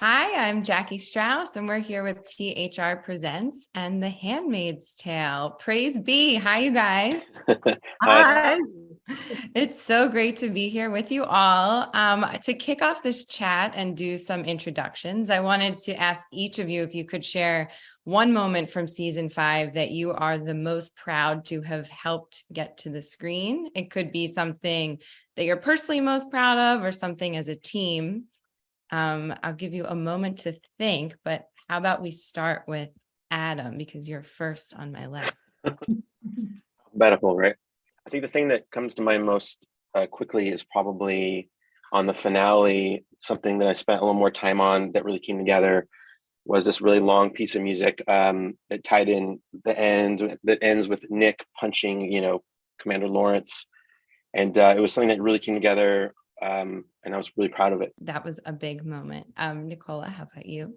Hi, I'm Jackie Strauss, and we're here with THR Presents and The Handmaid's Tale. Praise be. Hi, you guys. Hi. Hi. It's so great to be here with you all. To kick off this chat and do some introductions, I wanted to ask each of you if you could share one moment from season 5 that you are the most proud to have helped get to the screen. It could be something that you're personally most proud of or something as a team. I'll give you a moment to think, but how about we start with Adam, because you're first on my list. Alphabetical, right? I think the thing that comes to mind most quickly is probably on the finale. Something that I spent a little more time on that really came together was this really long piece of music that tied in the end that ends with Nick punching, Commander Lawrence, and it was something that really came together, and I was really proud of it. That was a big moment. Nicola, how about you?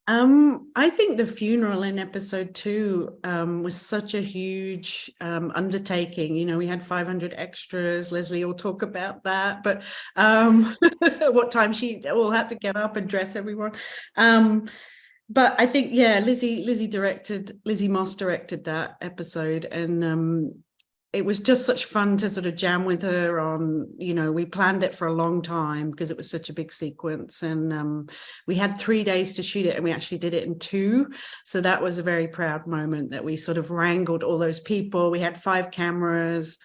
I think the funeral in episode 2 was such a huge undertaking. We had 500 extras. Leslie will talk about that, but what time she all had to get up and dress everyone. But I think, Lizzie Moss directed that episode, and it was just such fun to sort of jam with her on, we planned it for a long time because it was such a big sequence, and we had 3 days to shoot it and we actually did it in 2. So that was a very proud moment that we sort of wrangled all those people. We had 5 cameras,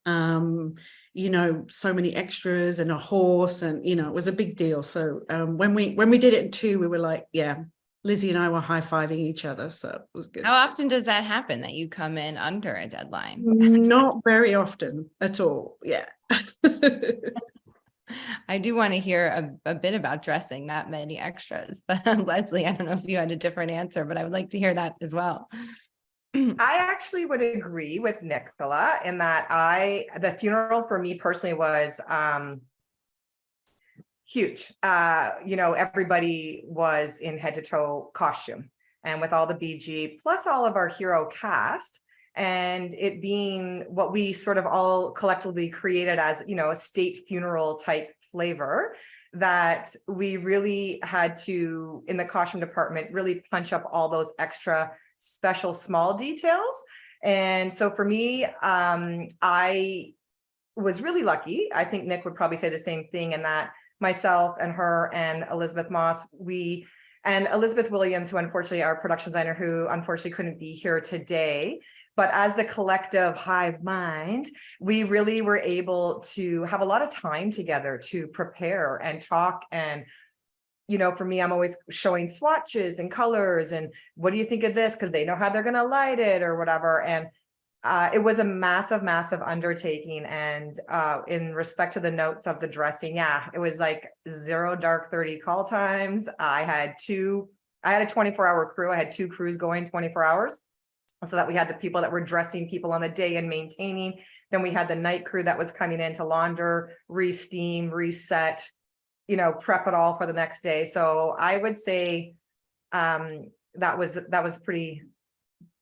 so many extras and a horse, and, it was a big deal. So when we did it in 2, we were like, yeah, Lizzie and I were high-fiving each other, so it was good. How often does that happen, that you come in under a deadline? Not very often at all. Yeah. I do want to hear a bit about dressing that many extras, but Leslie, I don't know if you had a different answer, but I would like to hear that as well. I actually would agree with Nicola in that the funeral for me personally was huge. Everybody was in head to toe costume, and with all the BG plus all of our hero cast, and it being what we sort of all collectively created as, a state funeral type flavor, that we really had to, in the costume department, really punch up all those extra special small details. And so for me, I was really lucky. I think Nick would probably say the same thing, in that myself and her and Elizabeth Moss, and Elizabeth Williams, who unfortunately our production designer, who unfortunately couldn't be here today, but as the collective hive mind, we really were able to have a lot of time together to prepare and talk. And for me, I'm always showing swatches and colors and what do you think of this? Because they know how they're going to light it or whatever. And it was a massive, massive undertaking. And in respect to the notes of the dressing, it was like 0 dark 30 call times. I had a 24-hour crew. I had 2 crews going 24 hours. So that we had the people that were dressing people on the day and maintaining. Then we had the night crew that was coming in to launder, re-steam, reset, prep it all for the next day. So I would say that was pretty,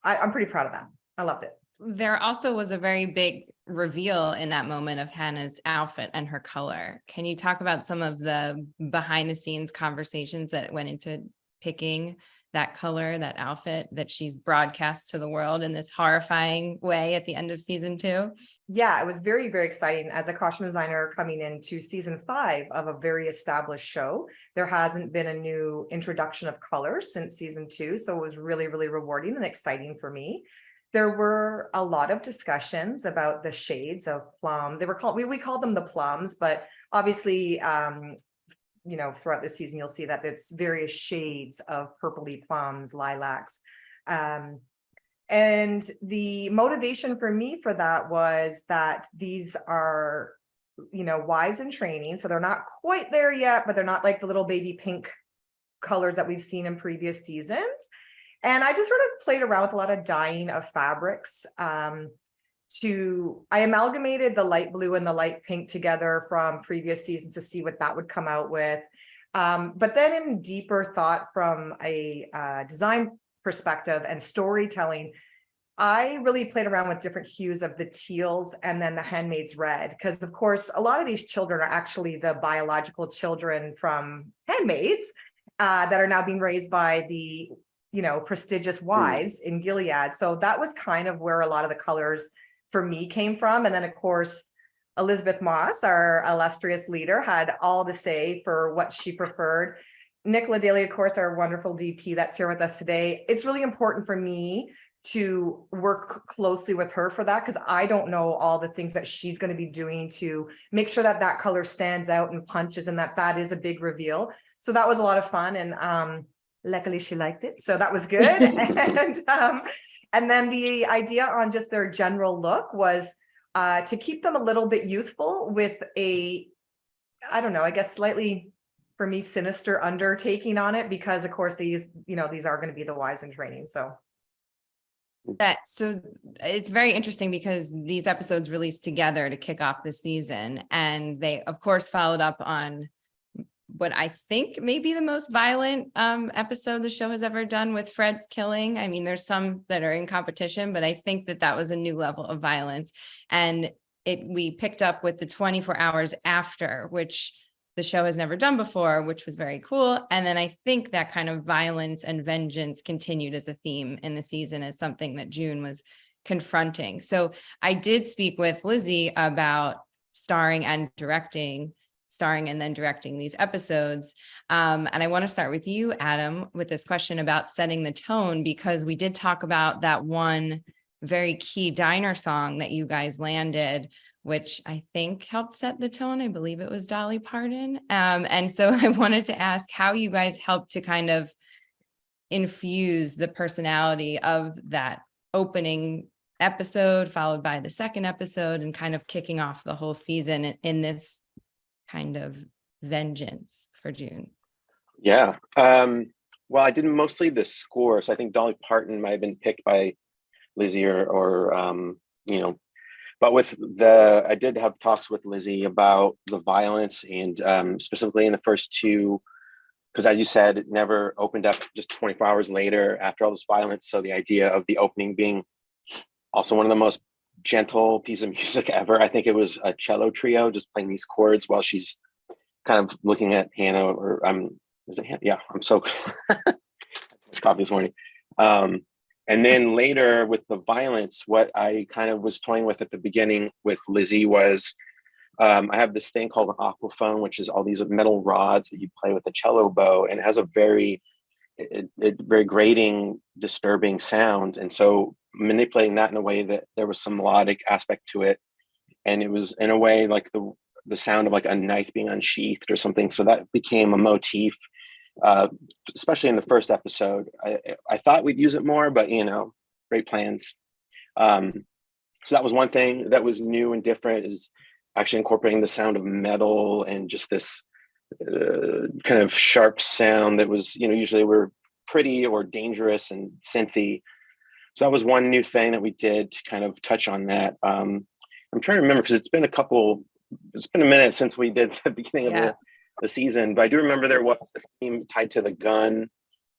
I'm pretty proud of that. I loved it. There also was a very big reveal in that moment of Hannah's outfit and her color. Can you talk about some of the behind the scenes conversations that went into picking that color, that outfit that she's broadcast to the world in this horrifying way at the end of season 2? Yeah, it was very, very exciting as a costume designer coming into season 5 of a very established show. There hasn't been a new introduction of color since season 2. So it was really, really rewarding and exciting for me. There were a lot of discussions about the shades of plum. They were called, we called them the plums, but obviously, throughout the season, you'll see that it's various shades of purpley plums, lilacs. And the motivation for me for that was that these are, wives in training. So they're not quite there yet, but they're not like the little baby pink colors that we've seen in previous seasons. And I just sort of played around with a lot of dyeing of fabrics. I amalgamated the light blue and the light pink together from previous seasons to see what that would come out with. But then in deeper thought from a design perspective and storytelling, I really played around with different hues of the teals and then the Handmaid's Red, because of course, a lot of these children are actually the biological children from Handmaids. that are now being raised by the, prestigious wives in Gilead. So that was kind of where a lot of the colors for me came from. And then of course, Elizabeth Moss, our illustrious leader, had all to say for what she preferred. Nicola Daly, of course, our wonderful DP that's here with us today. It's really important for me to work closely with her for that, because I don't know all the things that she's going to be doing to make sure that that color stands out and punches, and that is a big reveal. So that was a lot of fun, and luckily she liked it, so that was good. And then the idea on just their general look was to keep them a little bit youthful with a, I don't know, I guess slightly, for me, sinister undertaking on it, because of course these are going to be the wives in training. So it's very interesting because these episodes released together to kick off the season, and they of course followed up on what I think may be the most violent episode the show has ever done, with Fred's killing. I mean, there's some that are in competition, but I think that was a new level of violence. And we picked up with the 24 hours after, which the show has never done before, which was very cool. And then I think that kind of violence and vengeance continued as a theme in the season, as something that June was confronting. So I did speak with Lizzie about starring and then directing these episodes. And I want to start with you, Adam, with this question about setting the tone, because we did talk about that one very key diner song that you guys landed, which I think helped set the tone. I believe it was Dolly Parton. And so I wanted to ask how you guys helped to kind of infuse the personality of that opening episode, followed by the second episode, and kind of kicking off the whole season in this kind of vengeance for June. Yeah. Well, I did mostly the score, so I think Dolly Parton might have been picked by Lizzie or but I did have talks with Lizzie about the violence, and specifically in the first two, because as you said, it never opened up just 24 hours later after all this violence. So the idea of the opening being also one of the most gentle piece of music ever. I think it was a cello trio just playing these chords while she's kind of looking at Hannah, or is it Hannah? Yeah, I'm so coffee this morning. And then later with the violence, what I kind of was toying with at the beginning with Lizzie was I have this thing called an aquaphone, which is all these metal rods that you play with a cello bow, and it has a very grating, disturbing sound. And so manipulating that in a way that there was some melodic aspect to it, and it was in a way like the sound of like a knife being unsheathed or something. So that became a motif, especially in the first episode. I thought we'd use it more, but great plans. So that was one thing that was new and different, is actually incorporating the sound of metal and just this kind of sharp sound that was, usually we're pretty or dangerous and synthy. So that was one new thing that we did to kind of touch on that. I'm trying to remember, because it's been a minute since we did the beginning of the season, but I do remember there was a theme tied to the gun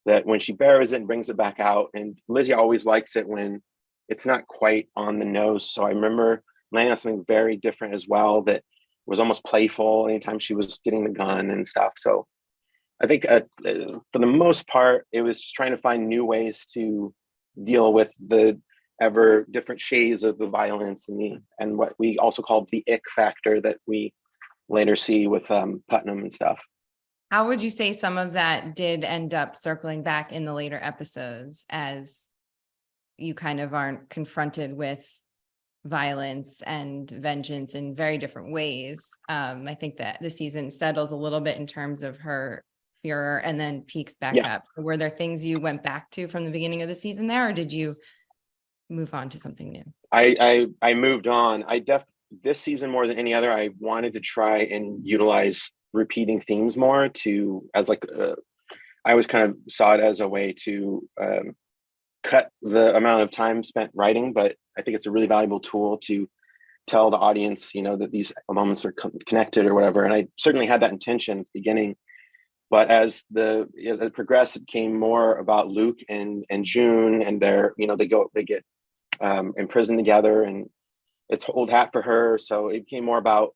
that when she buries it and brings it back out, and Lizzie always likes it when it's not quite on the nose. So I remember landing on something very different as well that was almost playful anytime she was getting the gun and stuff. So I think for the most part, it was just trying to find new ways to deal with the ever different shades of the violence and what we also called the ick factor that we later see with Putnam and stuff. How would you say some of that did end up circling back in the later episodes, as you kind of aren't confronted with violence and vengeance in very different ways? I think that the season settles a little bit in terms of her furor and then peaks back up. So were there things you went back to from the beginning of the season there, or did you move on to something new? I moved on. This season more than any other, I wanted to try and utilize repeating themes more I always kind of saw it as a way to cut the amount of time spent writing, but I think it's a really valuable tool to tell the audience, that these moments are connected or whatever. And I certainly had that intention at the beginning, but as it progressed, it became more about Luke and June, and they get imprisoned together, and it's old hat for her. So it became more about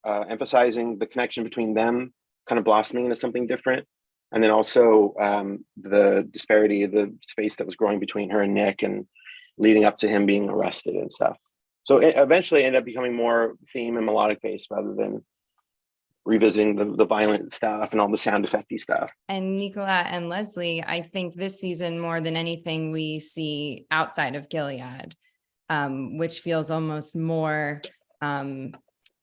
emphasizing the connection between them, kind of blossoming into something different. And then also the disparity, the space that was growing between her and Nick, and leading up to him being arrested and stuff. So it eventually ended up becoming more theme and melodic based rather than revisiting the violent stuff and all the sound effecty stuff. And Nicola and Leslie, I think this season more than anything we see outside of Gilead, which feels almost more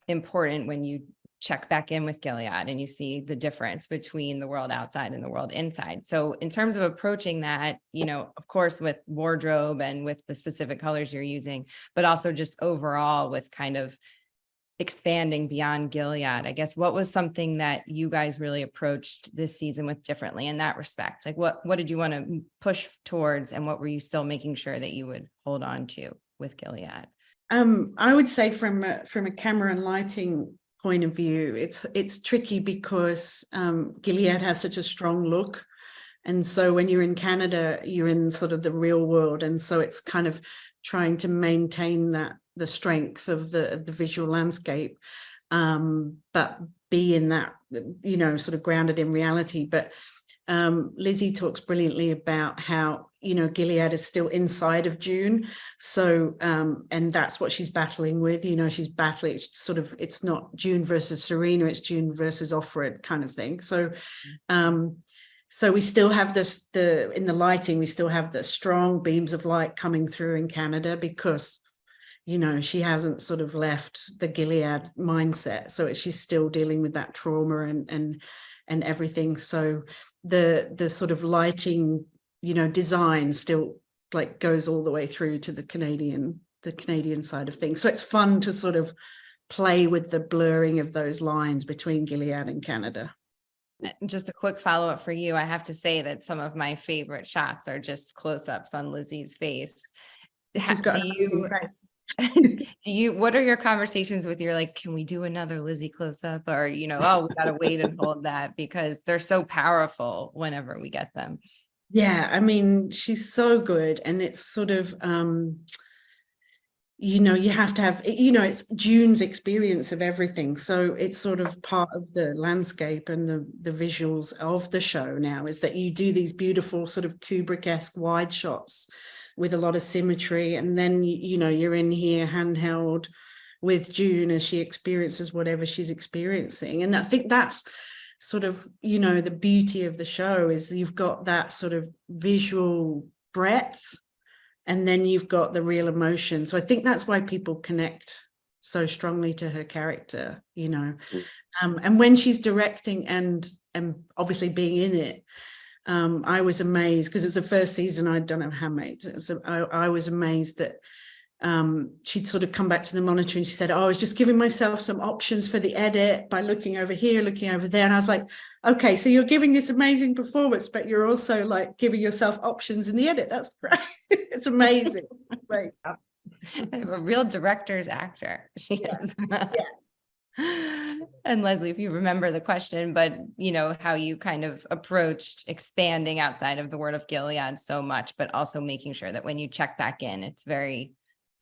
important when you check back in with Gilead and you see the difference between the world outside and the world inside. So in terms of approaching that, you know, of course, with wardrobe and with the specific colors you're using, but also just overall with kind of expanding beyond Gilead, I guess, what was something that you guys really approached this season with differently in that respect? Like what did you want to push towards, and what were you still making sure that you would hold on to with Gilead? I would say from a camera and lighting point of view, it's tricky because Gilead has such a strong look. And so when you're in Canada, you're in sort of the real world. And so it's kind of trying to maintain the strength of the visual landscape, but be in that, you know, sort of grounded in reality. But Lizzie talks brilliantly about how, you know, Gilead is still inside of June. So, and that's what she's battling with, you know, she's battling, it's not June versus Serena, it's June versus Offred kind of thing. So, so we still have this, in the lighting, we still have the strong beams of light coming through in Canada because, you know, she hasn't sort of left the Gilead mindset. So she's still dealing with that trauma and everything. So the sort of lighting, you know, design still like goes all the way through to the Canadian side of things. So it's fun to sort of play with the blurring of those lines between Gilead and Canada. Just a quick follow-up for you. I have to say that some of my favorite shots are just close-ups on Lizzie's face. She's got an amazing face. What are your conversations with your, like, can we do another Lizzie close-up, or, you know, oh, we gotta wait and hold that because they're so powerful whenever we get them. Yeah, I mean, she's so good. And it's sort of, you know, you have to have, you know, it's June's experience of everything. So it's sort of part of the landscape and the visuals of the show now, is that you do these beautiful sort of Kubrick-esque wide shots with a lot of symmetry. And then, you know, you're in here handheld with June as she experiences whatever she's experiencing. And I think that's sort of, you know, the beauty of the show is you've got that sort of visual breadth, and then you've got the real emotion. So I think that's why people connect so strongly to her character, you know. And when she's directing and obviously being in it, I was amazed because it's the first season I'd done of Handmaids. I was amazed that she'd sort of come back to the monitor and she said, oh, I was just giving myself some options for the edit by looking over here, looking over there. And I was like, okay, so you're giving this amazing performance, but you're also like giving yourself options in the edit. That's great. It's amazing. Right. A real director's actor. She is. And Leslie, if you remember the question, but you know, how you kind of approached expanding outside of the word of Gilead so much, but also making sure that when you check back in, it's very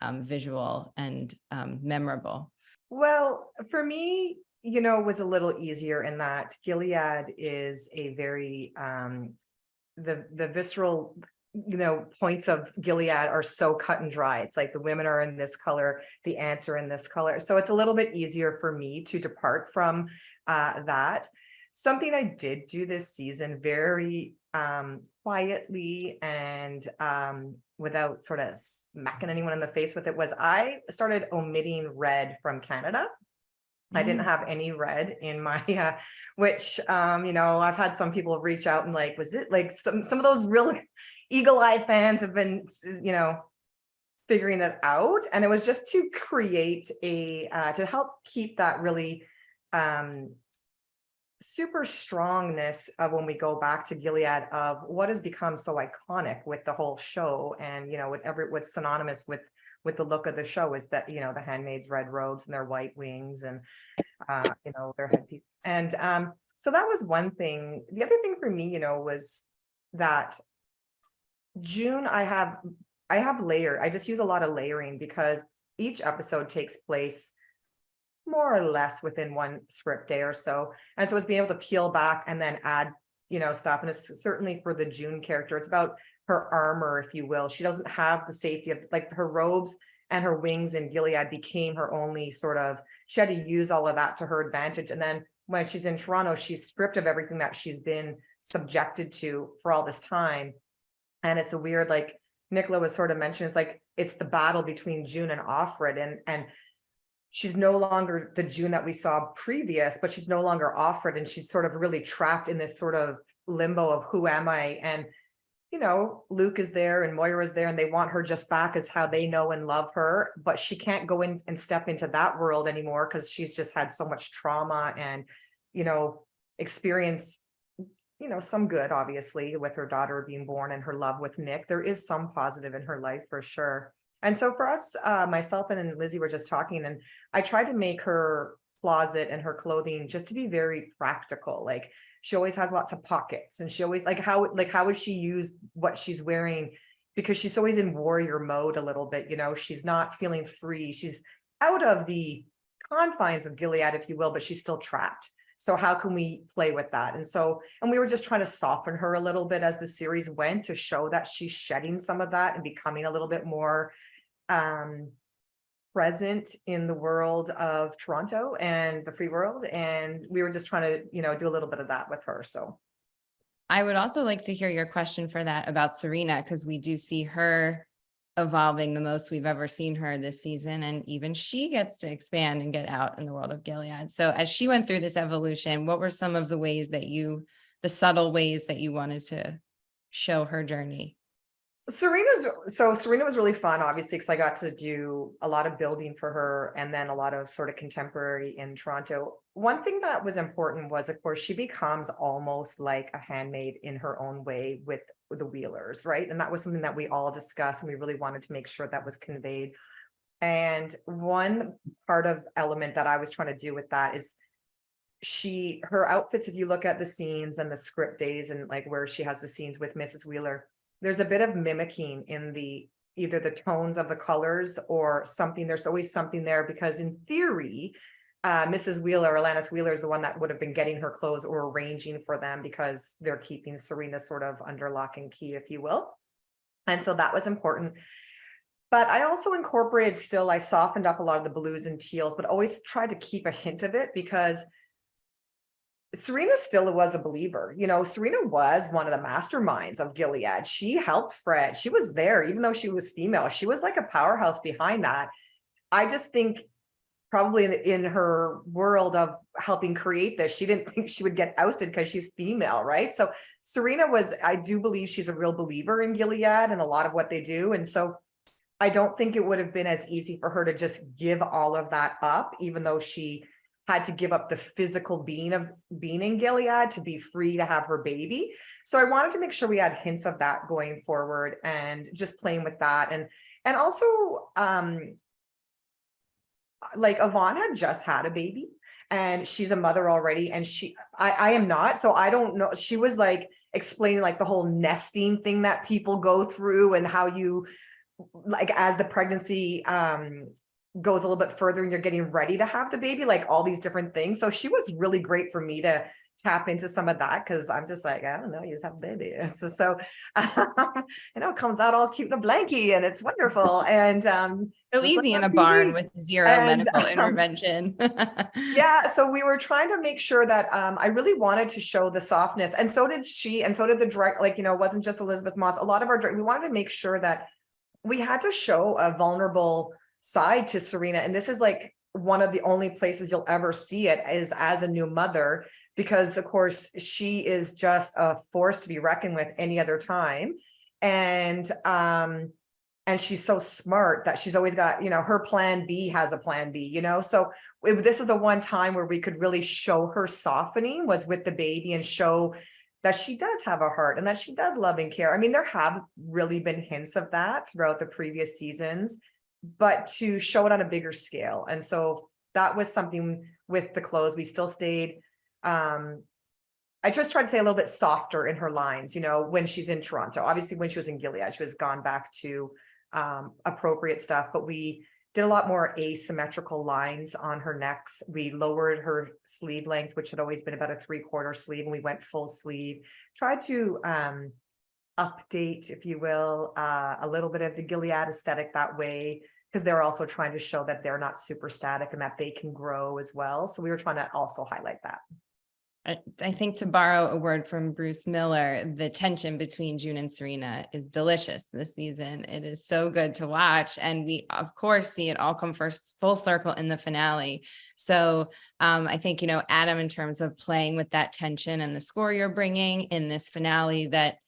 visual and memorable. Well, for me, you know, it was a little easier in that Gilead is a very the visceral, you know, points of Gilead are so cut and dry. It's like the women are in this color, the ants are in this color. So it's a little bit easier for me to depart from that. Something I did do this season very quietly and without sort of smacking anyone in the face with it was I started omitting red from Canada. I didn't have any red in my, which, you know, I've had some people reach out and like, was it like some of those real eagle-eyed fans have been, you know, figuring it out. And it was just to create to help keep that really super strongness of when we go back to Gilead of what has become so iconic with the whole show. And, you know, what's synonymous with the look of the show is that, you know, the handmaids' red robes and their white wings and, you know, their headpiece. And so that was one thing. The other thing for me, you know, was that June, I have layer. I just use a lot of layering because each episode takes place more or less within one script day or so. And so it's being able to peel back and then add stuff. And it's certainly for the June character. It's about her armor, if you will. She doesn't have the safety of like her robes and her wings in Gilead became her only sort of, she had to use all of that to her advantage. And then when she's in Toronto, she's stripped of everything that she's been subjected to for all this time. And it's a weird, like Nicola was sort of mentioned, it's like, it's the battle between June and Offred, and she's no longer the June that we saw previous, but she's no longer Offred, and she's sort of really trapped in this sort of limbo of who am I? And, Luke is there and Moira is there, and they want her just back as how they know and love her, but she can't go in and step into that world anymore because she's just had so much trauma and, experience, some good, obviously, with her daughter being born and her love with Nick. There is some positive in her life for sure. And so for us, myself and Lizzie were just talking, and I tried to make her closet and her clothing just to be very practical. Like she always has lots of pockets, and she always how would she use what she's wearing? Because she's always in warrior mode a little bit, she's not feeling free. She's out of the confines of Gilead, if you will, but she's still trapped. So how can we play with that? And we were just trying to soften her a little bit as the series went to show that she's shedding some of that and becoming a little bit more present in the world of Toronto and the free world. And we were just trying to, do a little bit of that with her. So I would also like to hear your question for that about Serena, because we do see her evolving the most we've ever seen her this season. And even she gets to expand and get out in the world of Gilead. So as she went through this evolution, what were some of the ways that the subtle ways that you wanted to show her journey? Serena was really fun, obviously, because I got to do a lot of building for her and then a lot of sort of contemporary in Toronto. One thing that was important was, of course, she becomes almost like a handmaid in her own way with the Wheelers, right? And that was something that we all discussed, and we really wanted to make sure that was conveyed. And one part of element that I was trying to do with that is her outfits, if you look at the scenes and the script days and like where she has the scenes with Mrs. Wheeler, there's a bit of mimicking in either the tones of the colors or something. There's always something there because in theory, Mrs. Wheeler, Alanis Wheeler, is the one that would have been getting her clothes or arranging for them because they're keeping Serena sort of under lock and key, if you will. And so that was important. But I also incorporated I softened up a lot of the blues and teals, but always tried to keep a hint of it because Serena still was a believer. Serena was one of the masterminds of Gilead. She helped Fred. She was there, even though she was female. She was like a powerhouse behind that. I just think probably in her world of helping create this, she didn't think she would get ousted because she's female, right? So Serena I do believe she's a real believer in Gilead and a lot of what they do. And so I don't think it would have been as easy for her to just give all of that up, even though she had to give up the physical being in Gilead to be free to have her baby. So I wanted to make sure we had hints of that going forward and just playing with that. And also, like Yvonne had just had a baby and she's a mother already. And I am not, so I don't know. She was like explaining like the whole nesting thing that people go through and how you, like, as the pregnancy, goes a little bit further and you're getting ready to have the baby, like all these different things. So she was really great for me to tap into some of that because I'm just like, I don't know, you just have a baby. So it comes out all cute in a blankie and it's wonderful. And so easy in a barn with zero medical intervention. Yeah. So we were trying to make sure that I really wanted to show the softness, and so did she, and so did the direct, like, it wasn't just Elizabeth Moss. A lot of we wanted to make sure that we had to show a vulnerable side to Serena. And this is like one of the only places you'll ever see it is as a new mother, because of course she is just a force to be reckoned with any other time. And she's so smart that she's always got, her plan B has a plan B, so this is the one time where we could really show her softening was with the baby and show that she does have a heart and that she does love and care. I mean, there have really been hints of that throughout the previous seasons, but to show it on a bigger scale. And so that was something with the clothes. We still stayed, I just tried to say a little bit softer in her lines, when she's in Toronto. Obviously, when she was in Gilead, she was gone back to appropriate stuff, but we did a lot more asymmetrical lines on her necks. We lowered her sleeve length, which had always been about a 3/4 sleeve, and we went full sleeve. Tried to update, if you will, a little bit of the Gilead aesthetic that way, because they're also trying to show that they're not super static and that they can grow as well. So we were trying to also highlight that. I think, to borrow a word from Bruce Miller, the tension between June and Serena is delicious this season. It is so good to watch. And we, of course, see it all come first full circle in the finale. So I think, Adam, in terms of playing with that tension and the score you're bringing in this finale that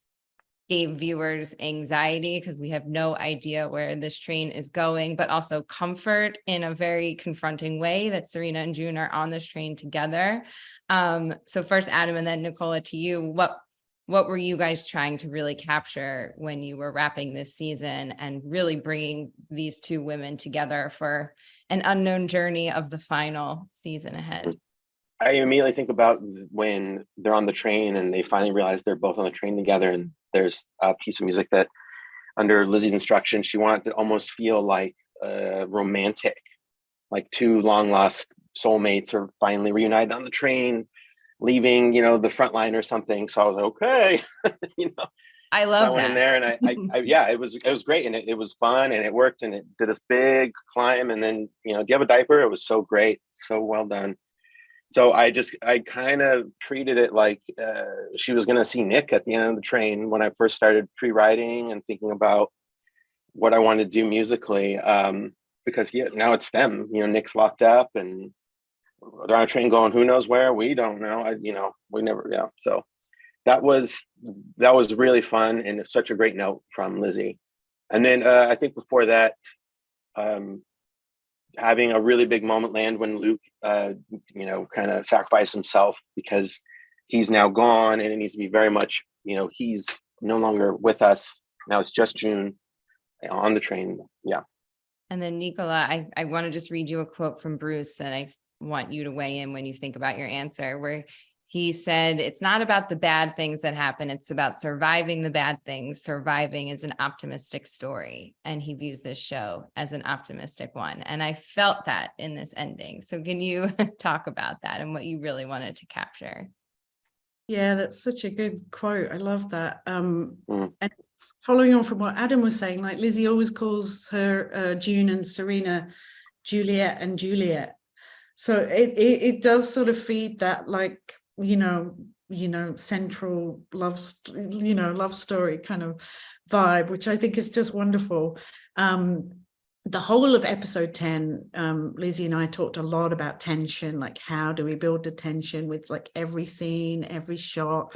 gave viewers anxiety because we have no idea where this train is going, but also comfort in a very confronting way that Serena and June are on this train together. So first, Adam, and then Nicola, to you, what were you guys trying to really capture when you were wrapping this season and really bringing these two women together for an unknown journey of the final season ahead? I immediately think about when they're on the train and they finally realize they're both on the train together, and there's a piece of music that, under Lizzie's instruction, she wanted to almost feel like romantic, like two long lost soulmates are finally reunited on the train, leaving, the front line or something. So I was like, okay, I so love I went in there, and I yeah, it was great, and it was fun, and it worked, and it did this big climb, and then do you have a diaper? It was so great, so well done. So I kind of treated it like she was going to see Nick at the end of the train when I first started pre-writing and thinking about what I wanted to do musically. Because now it's them. Nick's locked up and they're on a train going who knows where. We don't know. We never. Yeah. So that was really fun, and it's such a great note from Lizzie. And then I think before that, having a really big moment land when Luke, kind of sacrificed himself because he's now gone, and it needs to be very much, he's no longer with us. Now it's just June on the train. Yeah. And then Nicola, I want to just read you a quote from Bruce that I want you to weigh in when you think about your answer, where he said, "It's not about the bad things that happen. It's about surviving the bad things. Surviving is an optimistic story." And he views this show as an optimistic one. And I felt that in this ending. So can you talk about that and what you really wanted to capture? Yeah, that's such a good quote. I love that. And following on from what Adam was saying, like Lizzie always calls her June and Serena Juliet and Juliet. So it does sort of feed that, like, central love story kind of vibe, which I think is just wonderful. The whole of episode 10, Lizzie and I talked a lot about tension, like how do we build the tension with like every scene, every shot.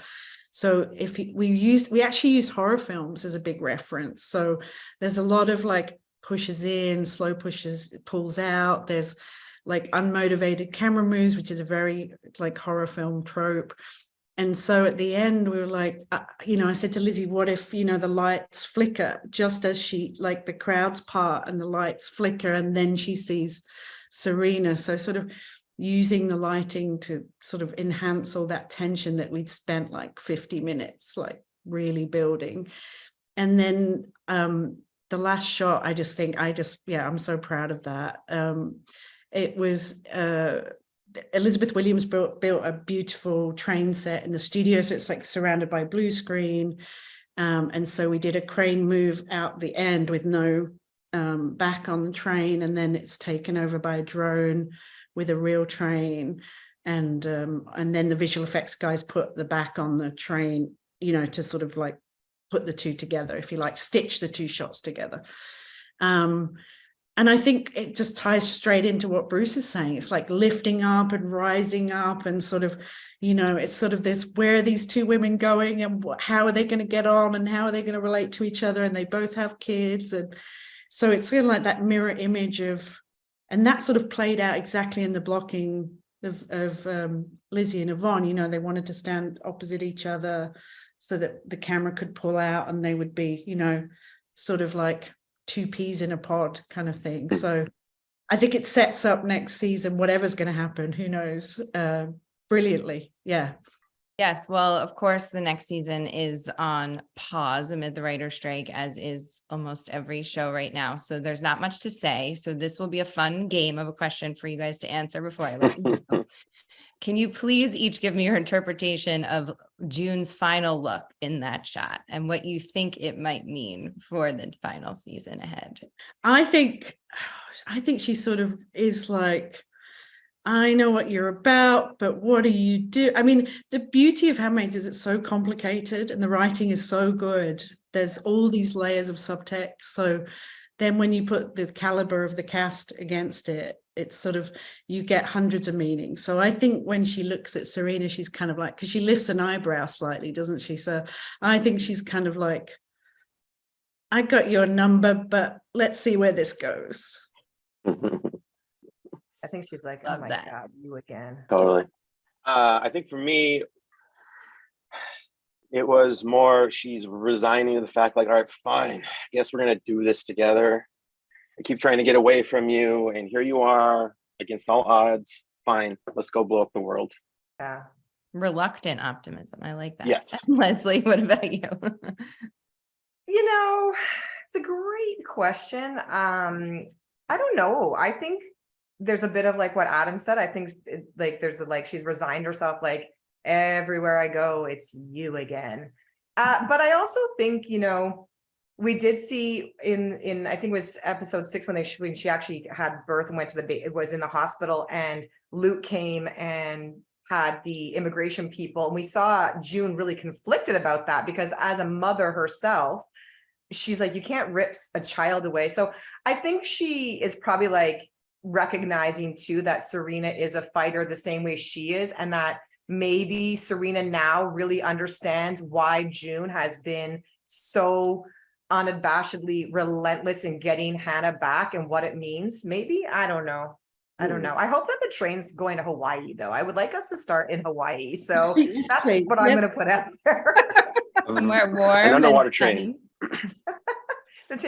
So if we actually use horror films as a big reference. So there's a lot of like pushes in, slow pushes, pulls out. There's like unmotivated camera moves, which is a very like horror film trope. And so at the end, we were like, I said to Lizzie, what if, the lights flicker just as she, like the crowds part and the lights flicker, and then she sees Serena. So sort of using the lighting to sort of enhance all that tension that we'd spent like 50 minutes, like really building. And then the last shot, I'm so proud of that. It was Elizabeth Williams built a beautiful train set in the studio, so it's like surrounded by blue screen, and so we did a crane move out the end with no back on the train, and then it's taken over by a drone with a real train, and then the visual effects guys put the back on the train, to sort of like put the two together, if you like, stitch the two shots together. And I think it just ties straight into what Bruce is saying. It's like lifting up and rising up, and sort of, it's sort of this, where are these two women going, and how are they going to get on, and how are they going to relate to each other? And they both have kids. And so it's sort of like that mirror image of, and that sort of played out exactly in the blocking of Lizzie and Yvonne. They wanted to stand opposite each other so that the camera could pull out and they would be, sort of like two peas in a pod kind of thing. So I think it sets up next season, whatever's going to happen, who knows, brilliantly. Yeah. Yes, well, of course, the next season is on pause amid the writer's strike, as is almost every show right now. So there's not much to say. So this will be a fun game of a question for you guys to answer before I let you go. Can you please each give me your interpretation of June's final look in that shot and what you think it might mean for the final season ahead? I think she sort of is like, I know what you're about, but what do you do? I mean, the beauty of Handmaids is it's so complicated and the writing is so good. There's all these layers of subtext. So then when you put the caliber of the cast against it, it's sort of, you get hundreds of meanings. So I think when she looks at Serena, she's kind of like, because she lifts an eyebrow slightly, doesn't she? So I think she's kind of like, I got your number, but let's see where this goes. I think she's like, oh Love my that. God, you again. Totally. I think for me, it was more she's resigning to the fact, like, all right, fine, I guess we're gonna do this together. I keep trying to get away from you, and here you are against all odds. Fine, let's go blow up the world. Yeah. Reluctant optimism. I like that. Yes. Leslie, what about you? You know, it's a great question. I don't know. I think there's a bit of like what Adam said. I think like there's like she's resigned herself, like everywhere I go, it's you again. But I also think, you know, we did see in I think it was episode 6 when she actually had birth and went to it was in the hospital, and Luke came and had the immigration people, and we saw June really conflicted about that, because as a mother herself, she's like, you can't rip a child away. So I think she is probably like recognizing too that Serena is a fighter the same way she is, and that maybe Serena now really understands why June has been so unabashedly relentless in getting Hannah back and what it means. Maybe, I don't know. I don't know. I hope that the train's going to Hawaii, though. I would like us to start in Hawaii. So that's what I'm going to put out there. Somewhere warm An underwater sunny. train.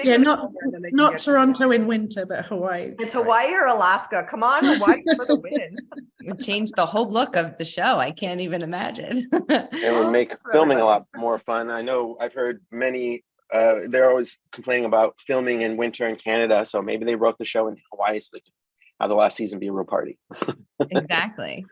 Yeah, not Toronto in winter, but Hawaii. It's Hawaii or Alaska. Come on, Hawaii for the win. It would change the whole look of the show. I can't even imagine. It would make filming a lot more fun. I know I've heard many, they're always complaining about filming in winter in Canada. So maybe they wrote the show in Hawaii so they could have the last season be a real party. Exactly.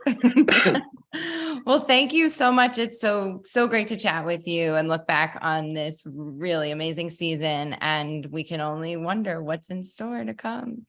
Well, thank you so much. It's so great to chat with you and look back on this really amazing season. And we can only wonder what's in store to come.